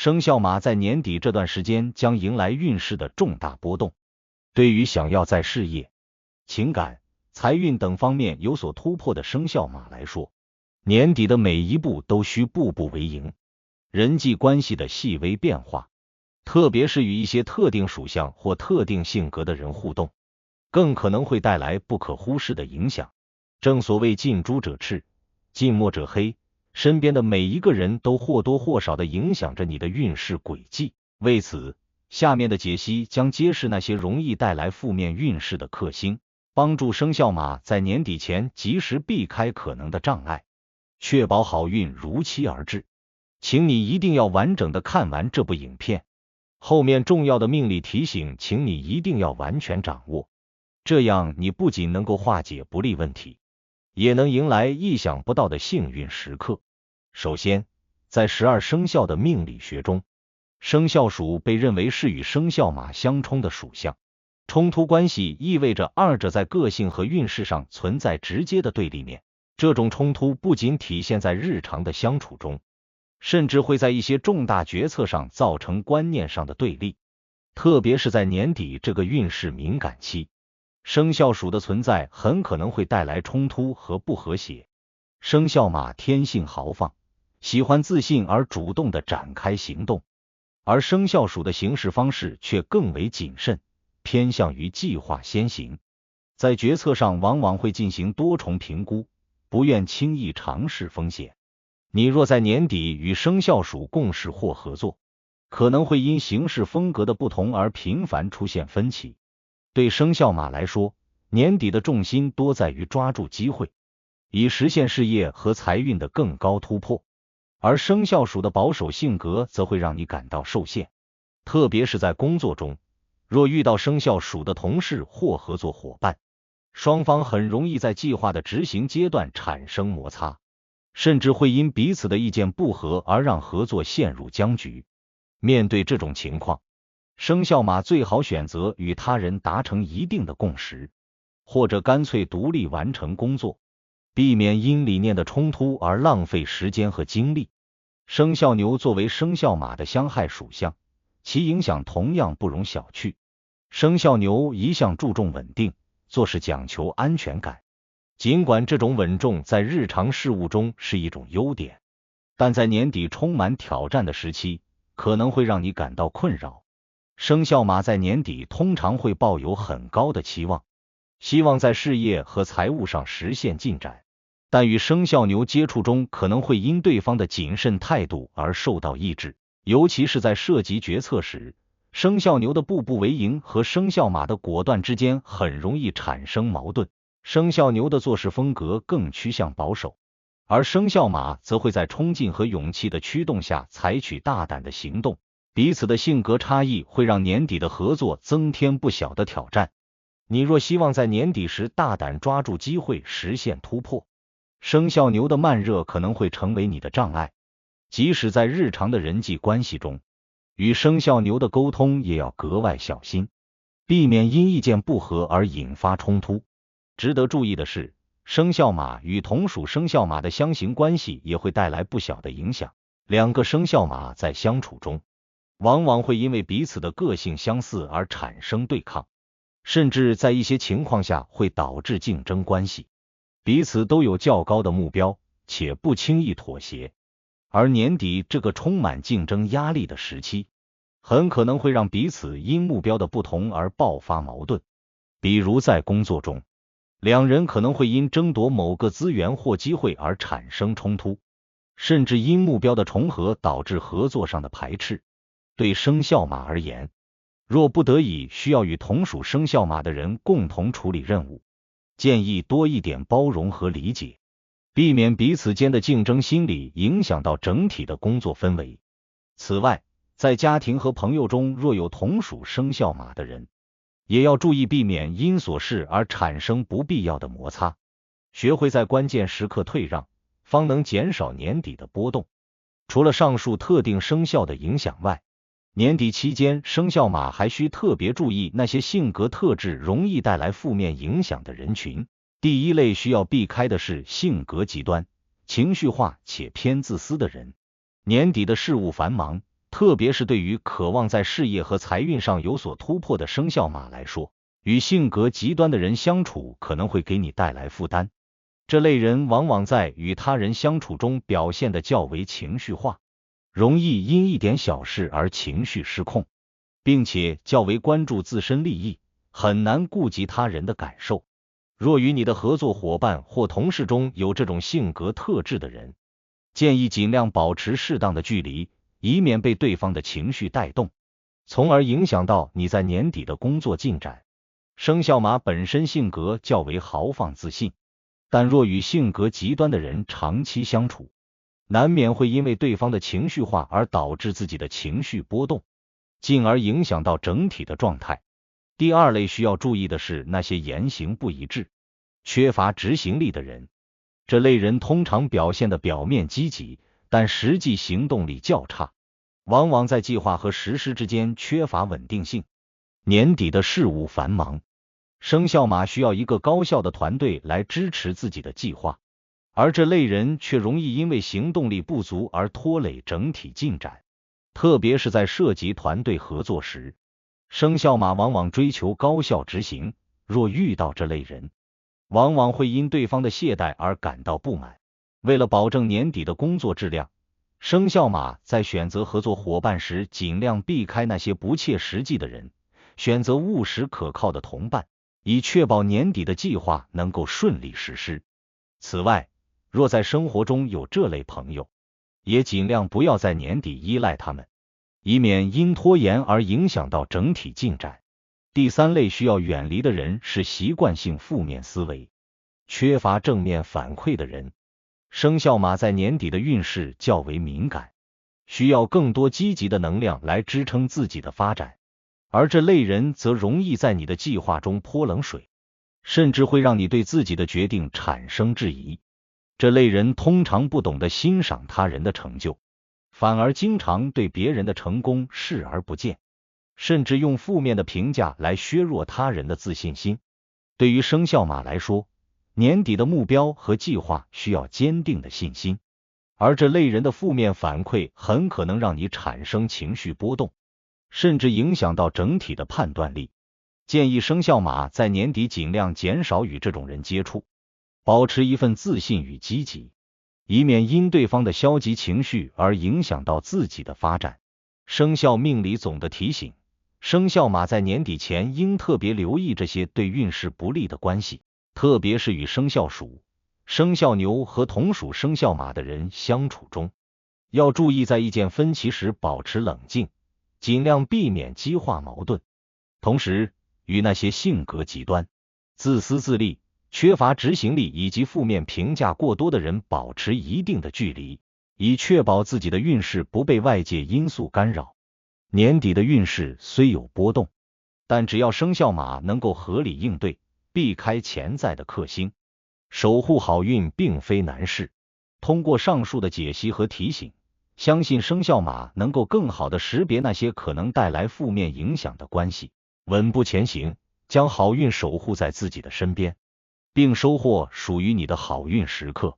生肖马在年底这段时间将迎来运势的重大波动。对于想要在事业、情感、财运等方面有所突破的生肖马来说，年底的每一步都需步步为营。人际关系的细微变化，特别是与一些特定属相或特定性格的人互动，更可能会带来不可忽视的影响。正所谓近朱者赤，近墨者黑，身边的每一个人都或多或少地影响着你的运势轨迹。为此，下面的解析将揭示那些容易带来负面运势的克星，帮助生肖马在年底前及时避开可能的障碍，确保好运如期而至。请你一定要完整的看完这部影片，后面重要的命理提醒请你一定要完全掌握，这样你不仅能够化解不利问题，也能迎来意想不到的幸运时刻。首先，在12生肖的命理学中，生肖鼠被认为是与生肖马相冲的属相，冲突关系意味着二者在个性和运势上存在直接的对立面。这种冲突不仅体现在日常的相处中，甚至会在一些重大决策上造成观念上的对立，特别是在年底这个运势敏感期，生肖鼠的存在很可能会带来冲突和不和谐。生肖马天性豪放，喜欢自信而主动地展开行动，而生肖鼠的行事方式却更为谨慎，偏向于计划先行，在决策上往往会进行多重评估，不愿轻易尝试风险。你若在年底与生肖鼠共事或合作，可能会因行事风格的不同而频繁出现分歧。对生肖马来说，年底的重心多在于抓住机会，以实现事业和财运的更高突破，而生肖鼠的保守性格则会让你感到受限，特别是在工作中，若遇到生肖鼠的同事或合作伙伴，双方很容易在计划的执行阶段产生摩擦，甚至会因彼此的意见不合而让合作陷入僵局。面对这种情况，生肖马最好选择与他人达成一定的共识，或者干脆独立完成工作，避免因理念的冲突而浪费时间和精力。生肖牛作为生肖马的相害属相，其影响同样不容小觑。生肖牛一向注重稳定，做事讲求安全感。尽管这种稳重在日常事务中是一种优点，但在年底充满挑战的时期，可能会让你感到困扰。生肖马在年底通常会抱有很高的期望，希望在事业和财务上实现进展，但与生肖牛接触中可能会因对方的谨慎态度而受到抑制，尤其是在涉及决策时，生肖牛的步步为营和生肖马的果断之间很容易产生矛盾。生肖牛的做事风格更趋向保守，而生肖马则会在冲劲和勇气的驱动下采取大胆的行动。彼此的性格差异会让年底的合作增添不小的挑战。你若希望在年底时大胆抓住机会实现突破，生肖牛的慢热可能会成为你的障碍。即使在日常的人际关系中，与生肖牛的沟通也要格外小心，避免因意见不合而引发冲突。值得注意的是，生肖马与同属生肖马的相刑关系也会带来不小的影响。两个生肖马在相处中，往往会因为彼此的个性相似而产生对抗，甚至在一些情况下会导致竞争关系。彼此都有较高的目标，且不轻易妥协。而年底这个充满竞争压力的时期，很可能会让彼此因目标的不同而爆发矛盾。比如在工作中，两人可能会因争夺某个资源或机会而产生冲突，甚至因目标的重合导致合作上的排斥。对生肖马而言，若不得已需要与同属生肖马的人共同处理任务，建议多一点包容和理解，避免彼此间的竞争心理影响到整体的工作氛围。此外，在家庭和朋友中若有同属生肖马的人，也要注意避免因琐事而产生不必要的摩擦，学会在关键时刻退让，方能减少年底的波动。除了上述特定生肖的影响外，年底期间生肖马还需特别注意那些性格特质容易带来负面影响的人群。第一类需要避开的是性格极端、情绪化且偏自私的人。年底的事务繁忙，特特别是对于渴望在事业和财运上有所突破的生肖马来说，与性格极端的人相处可能会给你带来负担。这类人往往在与他人相处中表现得较为情绪化，容易因一点小事而情绪失控，并且较为关注自身利益，很难顾及他人的感受。若与你的合作伙伴或同事中有这种性格特质的人，建议尽量保持适当的距离，以免被对方的情绪带动，从而影响到你在年底的工作进展。生肖马本身性格较为豪放自信，但若与性格极端的人长期相处，难免会因为对方的情绪化而导致自己的情绪波动，进而影响到整体的状态。第二类需要注意的是那些言行不一致、缺乏执行力的人。这类人通常表现的表面积极，但实际行动力较差，往往在计划和实施之间缺乏稳定性。年底的事务繁忙，生肖马需要一个高效的团队来支持自己的计划，而这类人却容易因为行动力不足而拖累整体进展，特别是在涉及团队合作时，生肖马往往追求高效执行，若遇到这类人，往往会因对方的懈怠而感到不满。为了保证年底的工作质量，生肖马在选择合作伙伴时尽量避开那些不切实际的人，选择务实可靠的同伴，以确保年底的计划能够顺利实施。此外，若在生活中有这类朋友，也尽量不要在年底依赖他们，以免因拖延而影响到整体进展。第三类需要远离的人是习惯性负面思维、缺乏正面反馈的人。生肖马在年底的运势较为敏感，需要更多积极的能量来支撑自己的发展，而这类人则容易在你的计划中泼冷水，甚至会让你对自己的决定产生质疑。这类人通常不懂得欣赏他人的成就，反而经常对别人的成功视而不见，甚至用负面的评价来削弱他人的自信心。对于生肖马来说，年底的目标和计划需要坚定的信心，而这类人的负面反馈很可能让你产生情绪波动，甚至影响到整体的判断力。建议生肖马在年底尽量减少与这种人接触，保持一份自信与积极，以免因对方的消极情绪而影响到自己的发展。生肖命理总的提醒，生肖马在年底前应特别留意这些对运势不利的关系，特别是与生肖鼠、生肖牛和同属生肖马的人相处中，要注意在意见分歧时保持冷静，尽量避免激化矛盾。同时，与那些性格极端、自私自利、缺乏执行力以及负面评价过多的人保持一定的距离，以确保自己的运势不被外界因素干扰。年底的运势虽有波动，但只要生肖马能够合理应对，避开潜在的克星，守护好运并非难事。通过上述的解析和提醒，相信生肖马能够更好地识别那些可能带来负面影响的关系，稳步前行，将好运守护在自己的身边，并收获属于你的好运时刻。